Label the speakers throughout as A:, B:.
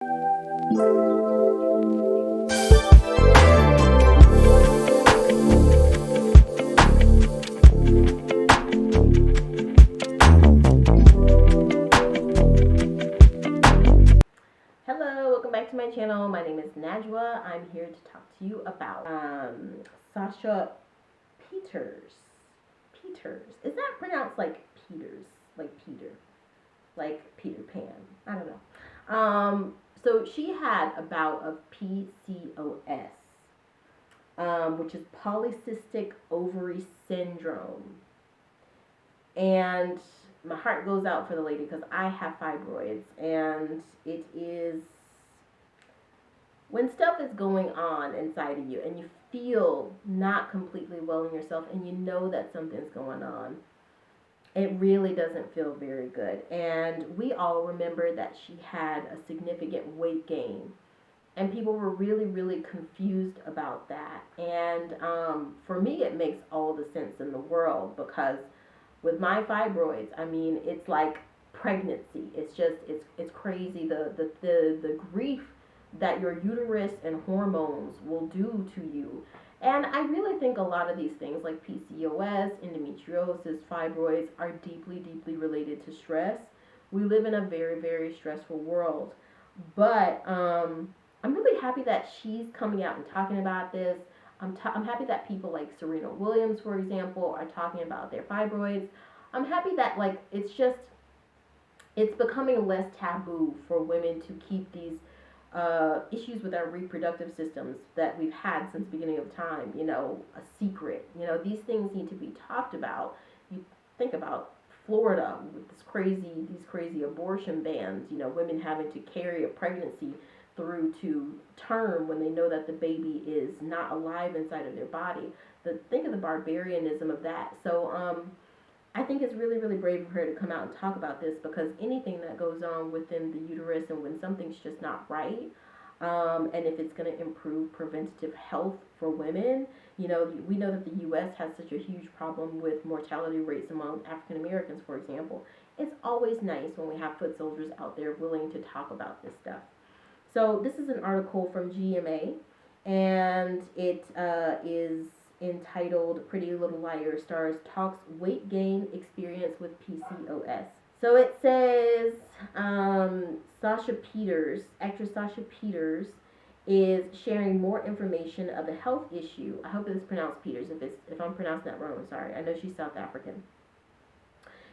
A: Hello, welcome back to my channel. My name is Najwa. I'm here to talk to you about Sasha Pieterse. Pieterse. Is that pronounced like Peters? Like Peter? Like Peter Pan? I don't know. So she had a bout of PCOS, which is polycystic ovary syndrome. And my heart goes out for the lady because I have fibroids, and it is when stuff is going on inside of you and you feel not completely well in yourself and you know that something's going on, it really doesn't feel very good. And we all remember that she had a significant weight gain, and people were really, really confused about that. And for me, it makes all the sense in the world, because with my fibroids, I mean, it's like pregnancy. It's just, it's crazy, the grief that your uterus and hormones will do to you. And I really think a lot of these things like PCOS, endometriosis, fibroids are deeply, deeply related to stress. We live in a very, very stressful world. But I'm really happy that she's coming out and talking about this. I'm happy that people like Serena Williams, for example, are talking about their fibroids. I'm happy that, like, it's becoming less taboo for women to keep these issues with our reproductive systems that we've had since the beginning of time, a secret. These things need to be talked about. You think about Florida with these crazy abortion bans, women having to carry a pregnancy through to term when they know that the baby is not alive inside of their body. Think of the barbarianism of that. So I think it's really, really brave of her to come out and talk about this, because anything that goes on within the uterus and when something's just not right, and if it's going to improve preventative health for women, we know that the U.S. has such a huge problem with mortality rates among African Americans, for example. It's always nice when we have foot soldiers out there willing to talk about this stuff. So this is an article from GMA, and it is entitled "Pretty Little Liars Stars Talks Weight Gain Experience with PCOS." So it says actress Sasha Pieterse, is sharing more information of the health issue. I hope it's pronounced Peters. If I'm pronouncing that wrong, I'm sorry. I know she's South African.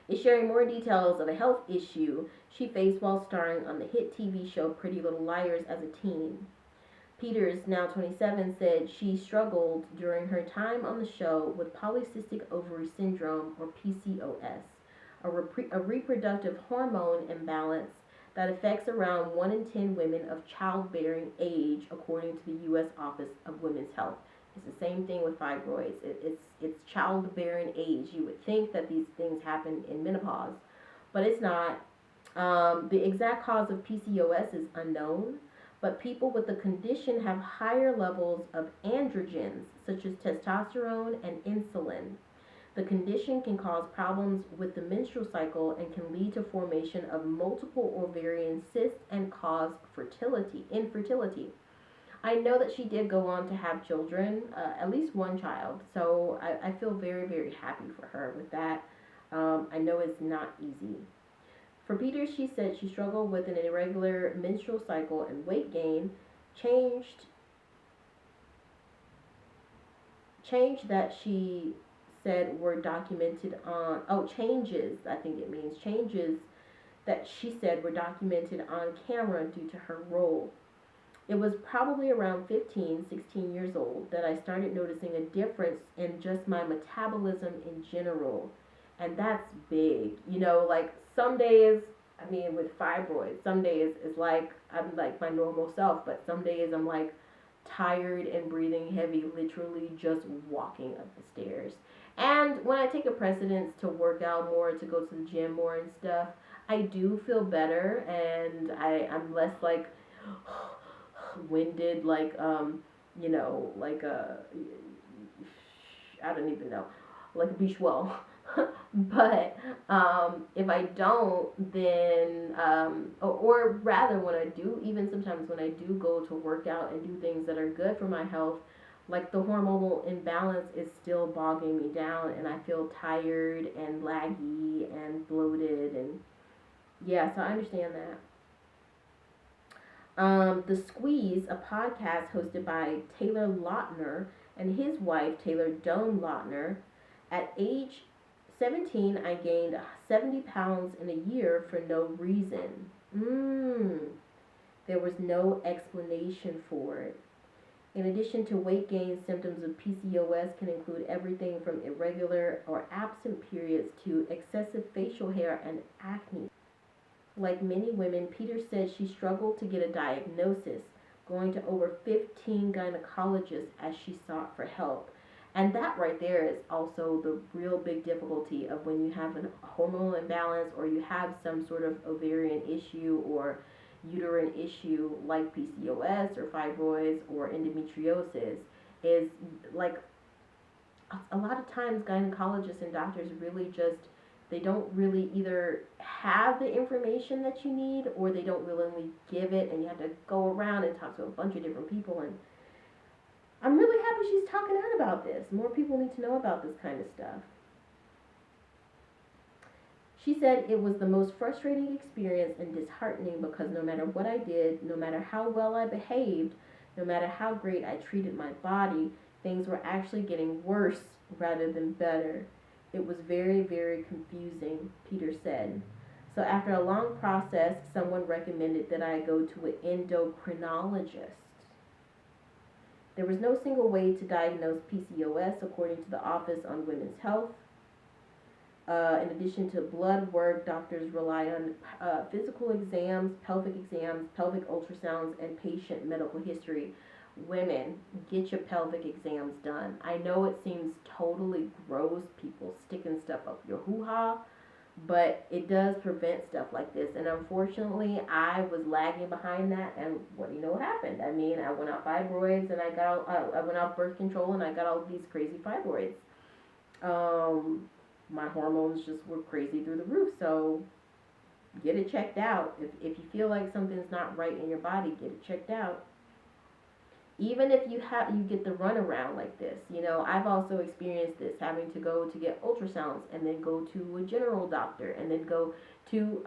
A: Is sharing more details of a health issue she faced while starring on the hit TV show Pretty Little Liars as a teen. Pieterse, now 27, said she struggled during her time on the show with polycystic ovary syndrome, or PCOS, a reproductive hormone imbalance that affects around 1 in 10 women of childbearing age, according to the U.S. Office of Women's Health. It's the same thing with fibroids. It's childbearing age. You would think that these things happen in menopause, but it's not. The exact cause of PCOS is unknown, but people with the condition have higher levels of androgens, such as testosterone and insulin. The condition can cause problems with the menstrual cycle and can lead to formation of multiple ovarian cysts and cause infertility. I know that she did go on to have children, at least one child, so I feel very, very happy for her with that. I know it's not easy. For Peters, she said she struggled with an irregular menstrual cycle and weight gain. Change that she said were documented on, changes, I think it means, changes that she said were documented on camera due to her role. It was probably around 15, 16 years old that I started noticing a difference in just my metabolism in general. And that's big. Like some days, I mean, with fibroids, some days it's like I'm like my normal self, but some days I'm like tired and breathing heavy, literally just walking up the stairs. And when I take a precedence to work out more, to go to the gym more and stuff, I do feel better, and I'm less like winded, like like I don't even know, like a beach wall. But if I don't, then, or rather when I do, even sometimes when I do go to work out and do things that are good for my health, like the hormonal imbalance is still bogging me down, and I feel tired and laggy and bloated, and yeah, so I understand that. The Squeeze, a podcast hosted by Taylor Lautner and his wife, Taylor Doan Lautner. At age 17, I gained 70 pounds in a year for no reason. There was no explanation for it. In addition to weight gain, symptoms of PCOS can include everything from irregular or absent periods to excessive facial hair and acne. Like many women, Peter said she struggled to get a diagnosis, going to over 15 gynecologists as she sought for help. And that right there is also the real big difficulty of when you have a hormonal imbalance or you have some sort of ovarian issue or uterine issue like PCOS or fibroids or endometriosis, is like a lot of times gynecologists and doctors really just, they don't really either have the information that you need or they don't willingly give it, and you have to go around and talk to a bunch of different people. And I'm really happy she's talking out about this. More people need to know about this kind of stuff. She said it was the most frustrating experience and disheartening because no matter what I did, no matter how well I behaved, no matter how great I treated my body, things were actually getting worse rather than better. It was very, very confusing, Peter said. So after a long process, someone recommended that I go to an endocrinologist. There was no single way to diagnose PCOS according to the Office on Women's Health. In addition to blood work, doctors rely on physical exams, pelvic ultrasounds, and patient medical history. Women, get your pelvic exams done. I know it seems totally gross, people sticking stuff up your hoo-ha, but it does prevent stuff like this. And unfortunately, I was lagging behind that, and what do you know what happened? I mean, I went off fibroids, and I went off birth control, and I got all these crazy fibroids. My hormones just were crazy through the roof, so get it checked out. If you feel like something's not right in your body, get it checked out. Even if you get the runaround like this, I've also experienced this, having to go to get ultrasounds and then go to a general doctor and then go to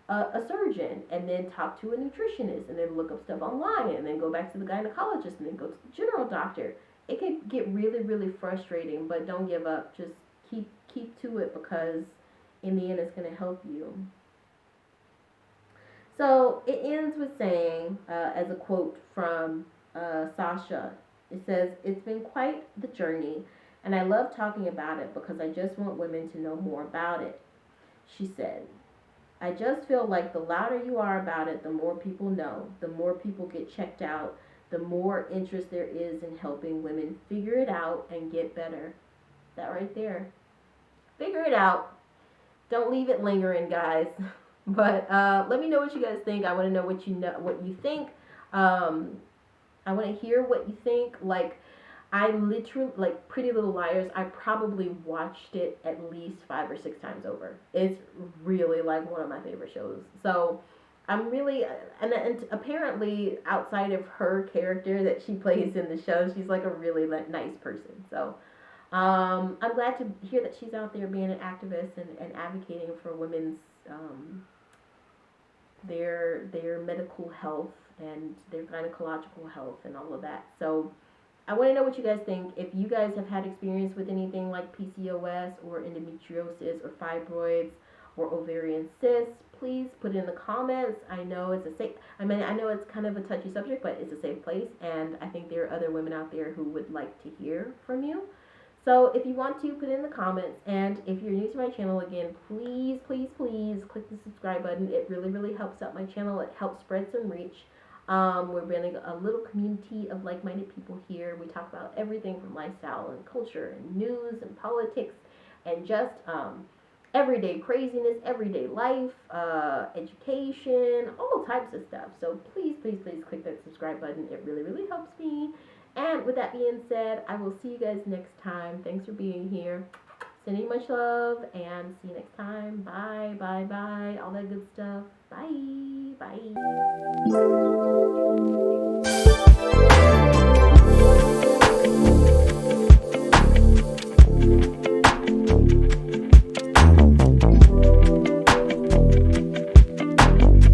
A: a surgeon and then talk to a nutritionist and then look up stuff online and then go back to the gynecologist and then go to the general doctor. It can get really, really frustrating, but don't give up. Just keep to it, because in the end it's going to help you. So it ends with saying, as a quote from Sasha, it says, "It's been quite the journey, and I love talking about it because I just want women to know more about it." She said, "I just feel like the louder you are about it, the more people know, the more people get checked out, the more interest there is in helping women figure it out and get better." That right there. Figure it out. Don't leave it lingering, guys. But let me know what you guys think. I want to know what you think. I want to hear what you think. Like, I literally, like Pretty Little Liars, I probably watched it at least 5 or 6 times over. It's really like one of my favorite shows. So I'm really, and apparently outside of her character that she plays in the show, she's like a really nice person. So I'm glad to hear that she's out there being an activist and advocating for women's their medical health and their gynecological health and all of that. So I want to know what you guys think. If you guys have had experience with anything like PCOS or endometriosis or fibroids or ovarian cysts, please put it in the comments. I know it's I know it's kind of a touchy subject, but it's a safe place, and I think there are other women out there who would like to hear from you. So if you want to, put it in the comments. And if you're new to my channel, again, please, please, please click the subscribe button. It really, really helps out my channel. It helps spread some reach. We're building a little community of like-minded people here. We talk about everything from lifestyle and culture and news and politics and just everyday craziness, everyday life, education, all types of stuff. So please, please, please click that subscribe button. It really, really helps me. And with that being said, I will see you guys next time. Thanks for being here. Sending much love, and see you next time. Bye, bye, bye. All that good stuff. Bye, bye.